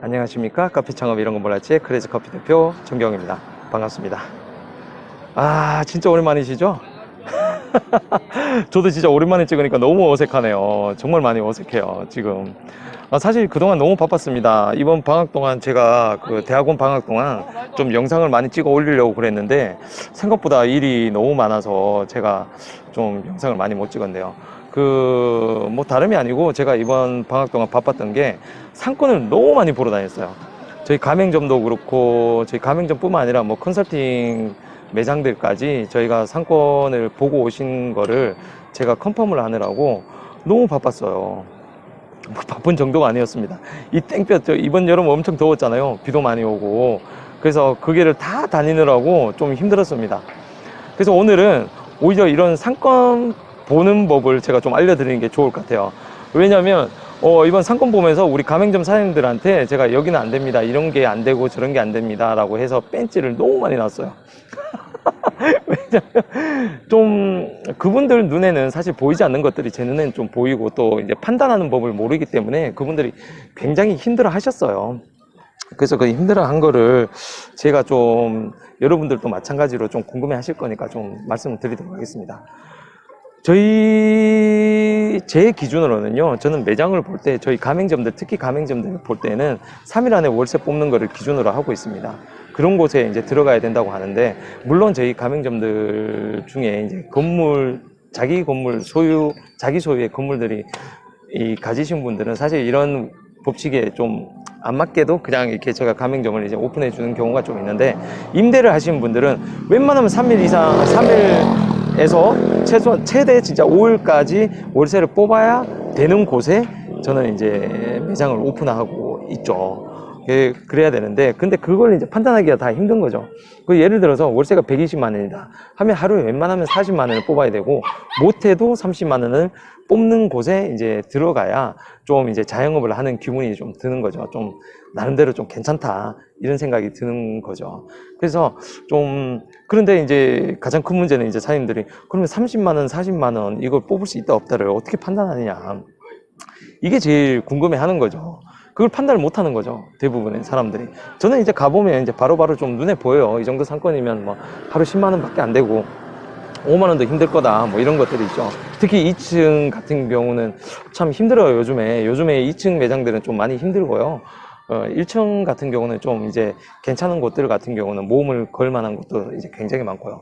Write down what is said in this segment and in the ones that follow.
안녕하십니까. 커피 창업 이런 거 몰랐지 크레이지 커피 대표 정경입니다. 반갑습니다. 진짜 오랜만이시죠? 저도 진짜 오랜만에 찍으니까 너무 어색하네요. 정말 많이 어색해요 지금. 사실 그동안 너무 바빴습니다. 이번 방학 동안 제가 그 대학원 방학 동안 좀 영상을 많이 찍어 올리려고 그랬는데 생각보다 일이 너무 많아서 제가 좀 영상을 많이 못 찍었네요. 뭐 다름이 아니고 제가 이번 방학 동안 바빴던 게 상권을 너무 많이 보러 다녔어요. 저희 가맹점도 그렇고 저희 가맹점뿐만 아니라 뭐 컨설팅 매장들까지 저희가 상권을 보고 오신 거를 제가 컨펌을 하느라고 너무 바빴어요. 뭐 바쁜 정도가 아니었습니다. 이 땡볕, 이번 여름 엄청 더웠잖아요. 비도 많이 오고. 그래서 그 길을 다 다니느라고 좀 힘들었습니다. 그래서 오늘은 오히려 이런 상권 보는 법을 제가 좀 알려드리는 게 좋을 것 같아요. 왜냐면 이번 상권 보면서 우리 가맹점 사장님들한테 제가 여기는 안 됩니다, 이런 게 안 되고 저런 게 안 됩니다 라고 해서 뺀찌를 너무 많이 났어요. 왜냐면 좀 그분들 눈에는 사실 보이지 않는 것들이 제 눈에는 좀 보이고 또 이제 판단하는 법을 모르기 때문에 그분들이 굉장히 힘들어 하셨어요. 그래서 그 힘들어 한 거를 제가 좀 여러분들도 마찬가지로 좀 궁금해 하실 거니까 좀 말씀을 드리도록 하겠습니다. 제 기준으로는요, 저는 매장을 볼 때, 저희 가맹점들, 특히 가맹점들 볼 때는 3일 안에 월세 뽑는 거를 기준으로 하고 있습니다. 그런 곳에 이제 들어가야 된다고 하는데, 물론 저희 가맹점들 중에 이제 자기 건물 자기 소유의 건물들이 가지신 분들은 사실 이런 법칙에 좀 안 맞게도 그냥 이렇게 제가 가맹점을 이제 오픈해 주는 경우가 좀 있는데, 임대를 하시는 분들은 웬만하면 3일에서 최대 진짜 5일까지 월세를 뽑아야 되는 곳에 저는 이제 매장을 오픈하고 있죠. 그래야 되는데, 근데 그걸 이제 판단하기가 다 힘든 거죠. 예를 들어서 월세가 120만 원이다 하면 하루에 웬만하면 40만 원을 뽑아야 되고, 못해도 30만 원을 뽑는 곳에 이제 들어가야 좀 이제 자영업을 하는 기분이 좀 드는 거죠. 좀 나름대로 좀 괜찮다 이런 생각이 드는 거죠. 그래서 그런데 이제 가장 큰 문제는 이제 사장님들이 그러면 30만 원, 40만 원 이걸 뽑을 수 있다 없다를 어떻게 판단하느냐, 이게 제일 궁금해 하는 거죠. 그걸 판단을 못 하는 거죠, 대부분의 사람들이. 저는 이제 가보면 이제 바로바로 좀 눈에 보여요. 이 정도 상권이면 뭐 하루 10만 원밖에 안 되고 5만 원도 힘들 거다, 뭐 이런 것들이 있죠. 특히 2층 같은 경우는 참 힘들어요. 요즘에 2층 매장들은 좀 많이 힘들고요. 1층 같은 경우는 좀 이제 괜찮은 곳들 같은 경우는 모험을 걸 만한 곳도 이제 굉장히 많고요.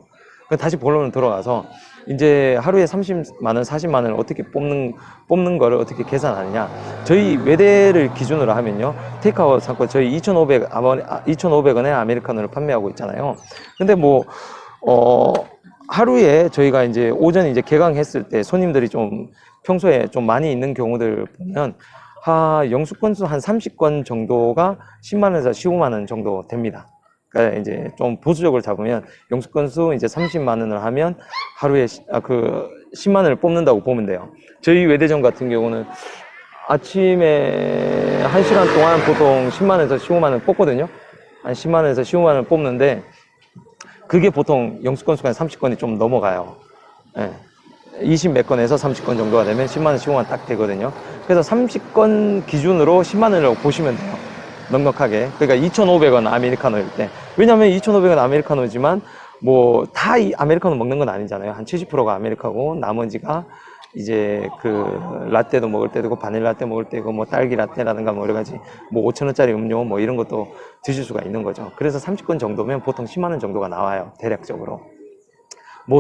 다시 본론으로 들어가서 이제 하루에 30만 원, 40만 원을 어떻게 뽑는 거를 어떻게 계산하느냐. 저희 외대를 기준으로 하면요, 테이크아웃 상권 저희 2,500원에 아메리카노를 판매하고 있잖아요. 근데 하루에 저희가 이제 오전에 이제 개강했을 때 손님들이 좀 평소에 좀 많이 있는 경우들 보면 영수건수 한 30건 정도가 10만 원에서 15만 원 정도 됩니다. 그러니까 이제 좀 보수적으로 잡으면 영수건수 이제 30만 원을 하면 하루에 10만 원을 뽑는다고 보면 돼요. 저희 외대점 같은 경우는 아침에 1시간 동안 보통 10만 원에서 15만 원 뽑거든요. 한 10만 원에서 15만 원 뽑는데, 그게 보통 영수건수가 한 30건이 좀 넘어가요. 20 몇 건에서 30건 정도가 되면 10만 원, 15만 원 딱 되거든요. 그래서 30건 기준으로 10만 원이라고 보시면 돼요. 넉넉하게. 그러니까 2,500원 아메리카노일 때. 왜냐면 2,500원 아메리카노지만 다 이 아메리카노 먹는 건 아니잖아요. 한 70%가 아메리카노고 나머지가 이제 라떼도 먹을 때도 있고 바닐라 라떼 먹을 때고 뭐 딸기 라떼라든가 뭐 여러 가지 5,000원짜리 음료 뭐 이런 것도 드실 수가 있는 거죠. 그래서 30건 정도면 보통 10만 원 정도가 나와요, 대략적으로.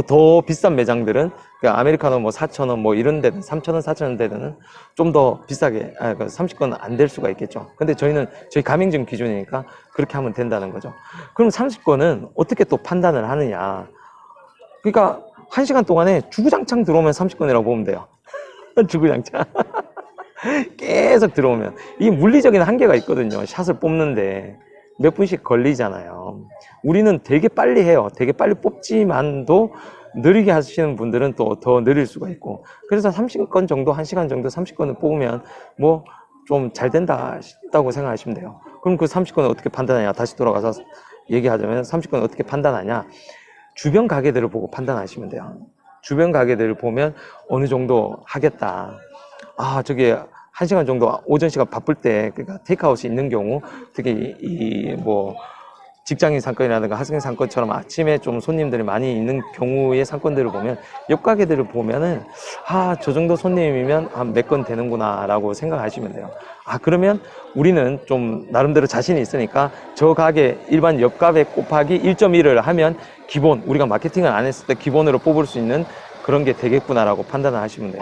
더 비싼 매장들은 아메리카노 4,000원 뭐 이런 데는 3,000원, 4,000원 데는 좀 더 비싸게 30건 안 될 수가 있겠죠. 근데 저희 가맹점 기준이니까 그렇게 하면 된다는 거죠. 그럼 30건은 어떻게 또 판단을 하느냐. 그러니까 1시간 동안에 주구장창 들어오면 30건이라고 보면 돼요. 주구장창. 계속 들어오면. 이 물리적인 한계가 있거든요. 샷을 뽑는데 몇 분씩 걸리잖아요. 우리는 되게 빨리 해요. 되게 빨리 뽑지만도 느리게 하시는 분들은 또 더 느릴 수가 있고. 그래서 30건 정도, 1시간 정도 30건을 뽑으면 좀 잘 된다고 생각하시면 돼요. 그럼 그 30건을 어떻게 판단하냐. 다시 돌아가서 얘기하자면 30건을 어떻게 판단하냐. 주변 가게들을 보고 판단하시면 돼요. 주변 가게들을 보면 어느 정도 하겠다. 저게 1시간 정도 오전 시간 바쁠 때, 그러니까 테이크아웃이 있는 경우, 특히 뭐 직장인 상권이라든가 학생 상권처럼 아침에 좀 손님들이 많이 있는 경우의 상권들을 보면, 옆 가게들을 보면은 저 정도 손님이면 한 몇 건 되는구나 라고 생각하시면 돼요. 그러면 우리는 좀 나름대로 자신이 있으니까 저 가게 일반 옆 가게 곱하기 1.1을 하면 기본, 우리가 마케팅을 안 했을 때 기본으로 뽑을 수 있는 그런 게 되겠구나 라고 판단을 하시면 돼요.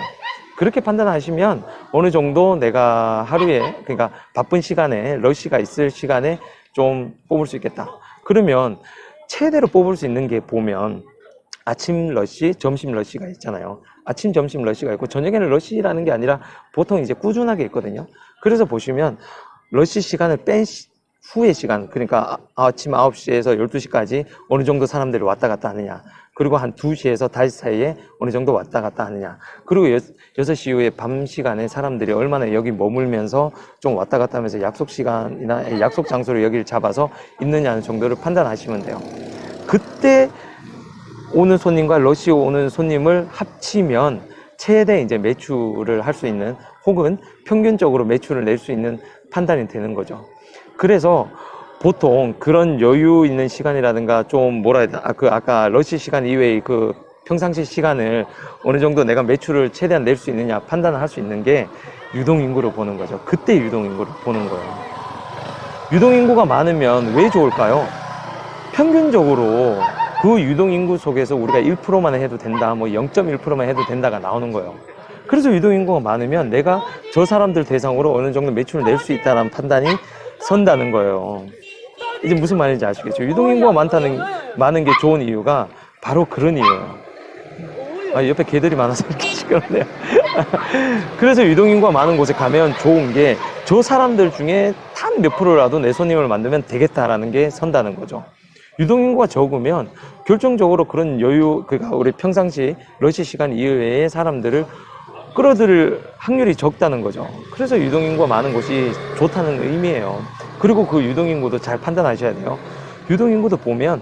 그렇게 판단하시면 어느 정도 내가 하루에, 그러니까 바쁜 시간에, 러시가 있을 시간에 좀 뽑을 수 있겠다. 그러면 최대로 뽑을 수 있는 게 보면 아침 러시, 점심 러시가 있잖아요. 아침, 점심 러시가 있고 저녁에는 러시라는 게 아니라 보통 이제 꾸준하게 있거든요. 그래서 보시면 러시 시간을 뺀 후의 시간, 그러니까 아침 9시에서 12시까지 어느 정도 사람들이 왔다 갔다 하느냐, 그리고 한 2시에서 5시 사이에 어느 정도 왔다 갔다 하느냐, 그리고 6시 이후에 밤 시간에 사람들이 얼마나 여기 머물면서 좀 왔다 갔다 하면서 약속 시간이나 약속 장소를 여기를 잡아서 있느냐는 정도를 판단하시면 돼요. 그때 오는 손님과 러시 오는 손님을 합치면 최대 이제 매출을 할 수 있는, 혹은 평균적으로 매출을 낼 수 있는 판단이 되는 거죠. 그래서 보통 그런 여유 있는 시간이라든가 좀 뭐라 해야 되나, 아까 러시 시간 이외의 그 평상시 시간을 어느 정도 내가 매출을 최대한 낼 수 있느냐 판단을 할 수 있는 게 유동인구를 보는 거죠. 그때 유동인구를 보는 거예요. 유동인구가 많으면 왜 좋을까요? 평균적으로 그 유동인구 속에서 우리가 1%만 해도 된다, 뭐 0.1%만 해도 된다가 나오는 거예요. 그래서 유동인구가 많으면 내가 저 사람들 대상으로 어느 정도 매출을 낼 수 있다는 판단이 선다는 거예요. 이제 무슨 말인지 아시겠죠? 유동인구가 많은 게 좋은 이유가 바로 그런 이유예요. 옆에 개들이 많아서 이렇게 시끄럽네요. 그래서 유동인구가 많은 곳에 가면 좋은 게 저 사람들 중에 단 몇 프로라도 내 손님을 만들면 되겠다라는 게 선다는 거죠. 유동인구가 적으면 결정적으로 그런 여유, 그러니까 우리 평상시 러시 시간 이외의 사람들을 끌어들일 확률이 적다는 거죠. 그래서 유동인구가 많은 곳이 좋다는 의미예요. 그리고 그 유동인구도 잘 판단하셔야 돼요. 유동인구도 보면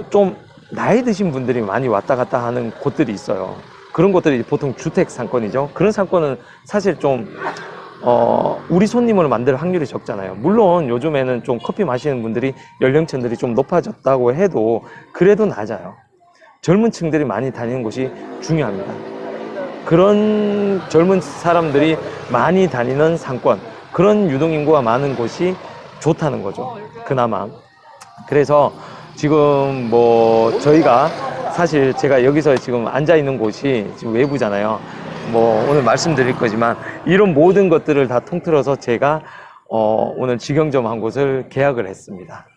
좀 나이 드신 분들이 많이 왔다 갔다 하는 곳들이 있어요. 그런 곳들이 보통 주택 상권이죠. 그런 상권은 사실 좀 우리 손님을 만들 확률이 적잖아요. 물론 요즘에는 좀 커피 마시는 분들이 연령층들이 좀 높아졌다고 해도 그래도 낮아요. 젊은 층들이 많이 다니는 곳이 중요합니다. 그런 젊은 사람들이 많이 다니는 상권, 그런 유동인구가 많은 곳이 좋다는 거죠. 그나마. 그래서 지금 뭐 저희가 사실 제가 여기서 지금 앉아 있는 곳이 지금 외부잖아요. 뭐 오늘 말씀드릴 거지만 이런 모든 것들을 다 통틀어서 제가 오늘 직영점 한 곳을 계약을 했습니다.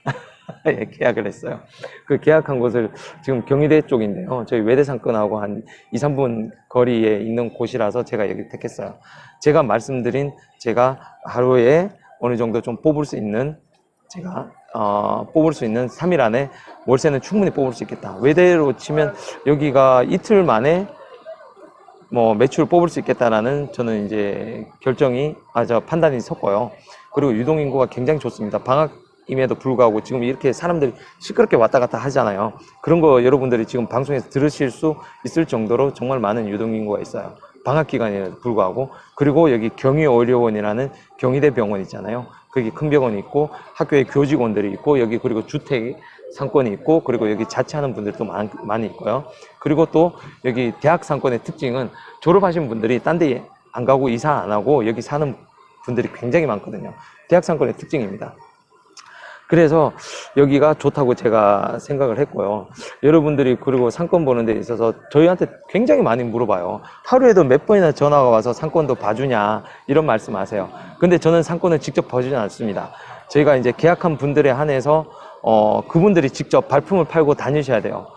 예, 계약을 했어요. 그 계약한 곳을 지금 경희대 쪽인데요. 저희 외대상권하고 한 2, 3분 거리에 있는 곳이라서 제가 여기 택했어요. 제가 말씀드린, 제가 하루에 어느 정도 좀 뽑을 수 있는, 제가 뽑을 수 있는 3일 안에 월세는 충분히 뽑을 수 있겠다. 외대로 치면 여기가 이틀 만에 뭐 매출 뽑을 수 있겠다라는 저는 이제 판단이 섰고요. 그리고 유동인구가 굉장히 좋습니다. 방학임에도 불구하고 지금 이렇게 사람들이 시끄럽게 왔다 갔다 하잖아요. 그런 거 여러분들이 지금 방송에서 들으실 수 있을 정도로 정말 많은 유동인구가 있어요. 방학 기간에도 불구하고. 그리고 여기 경희의료원이라는 경희대 병원 있잖아요. 거기 큰 병원이 있고 학교에 교직원들이 있고, 여기 그리고 주택 상권이 있고, 그리고 여기 자취하는 분들도 많이 있고요. 그리고 또 여기 대학 상권의 특징은 졸업하신 분들이 딴 데 안 가고 이사 안 하고 여기 사는 분들이 굉장히 많거든요. 대학 상권의 특징입니다. 그래서 여기가 좋다고 제가 생각을 했고요. 여러분들이 그리고 상권 보는 데 있어서 저희한테 굉장히 많이 물어봐요. 하루에도 몇 번이나 전화가 와서 상권도 봐주냐, 이런 말씀 하세요. 근데 저는 상권을 직접 봐주지 않습니다. 저희가 이제 계약한 분들에 한해서 그분들이 직접 발품을 팔고 다니셔야 돼요.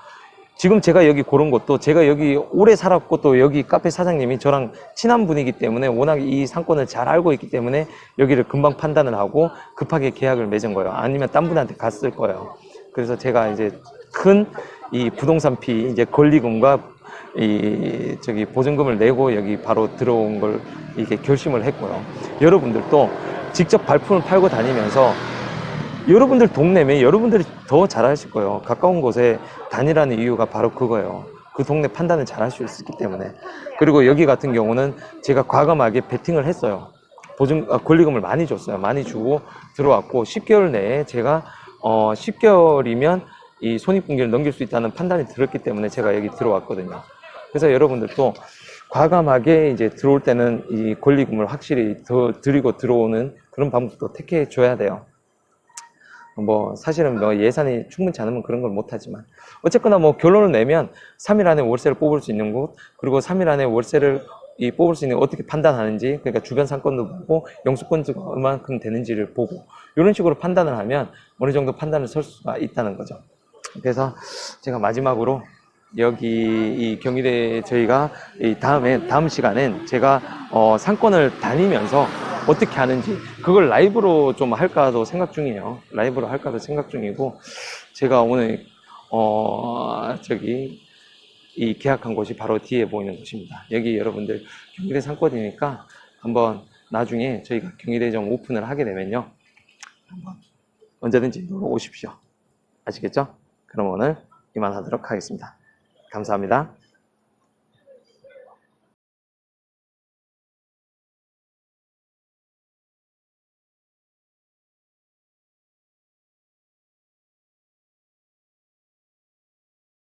지금 제가 여기 고른 것도, 제가 여기 오래 살았고 또 여기 카페 사장님이 저랑 친한 분이기 때문에 워낙 이 상권을 잘 알고 있기 때문에 여기를 금방 판단을 하고 급하게 계약을 맺은 거예요. 아니면 딴 분한테 갔을 거예요. 그래서 제가 이제 큰 이 부동산 피, 이제 권리금과 보증금을 내고 여기 바로 들어온 걸 이렇게 결심을 했고요. 여러분들도 직접 발품을 팔고 다니면서 여러분들 동네면 여러분들이 더 잘하실 거예요. 가까운 곳에 다니라는 이유가 바로 그거예요. 그 동네 판단을 잘 할 수 있기 때문에. 그리고 여기 같은 경우는 제가 과감하게 베팅을 했어요. 권리금을 많이 줬어요. 많이 주고 들어왔고 10개월 내에 제가 10개월이면 이 손익분기를 넘길 수 있다는 판단이 들었기 때문에 제가 여기 들어왔거든요. 그래서 여러분들도 과감하게 이제 들어올 때는 이 권리금을 확실히 더 드리고 들어오는 그런 방법도 택해 줘야 돼요. 뭐 사실은 뭐 예산이 충분치 않으면 그런 걸 못하지만 어쨌거나 뭐 결론을 내면 3일 안에 월세를 뽑을 수 있는 곳, 그리고 3일 안에 월세를 뽑을 수 있는 어떻게 판단하는지, 그러니까 주변 상권도 보고 영수권자가 얼마큼 되는지를 보고 이런 식으로 판단을 하면 어느 정도 판단을 설 수가 있다는 거죠. 그래서 제가 마지막으로 여기 이 경희대 저희가 다음 시간엔 제가 상권을 다니면서 어떻게 하는지 그걸 라이브로 좀 할까도 생각 중이에요. 라이브로 할까도 생각 중이고, 제가 오늘 저기 이 계약한 곳이 바로 뒤에 보이는 곳입니다. 여기 여러분들 경희대 상권이니까 한번 나중에 저희가 경희대점 오픈을 하게 되면요, 한번 언제든지 놀러 오십시오. 아시겠죠? 그럼 오늘 이만하도록 하겠습니다. 감사합니다.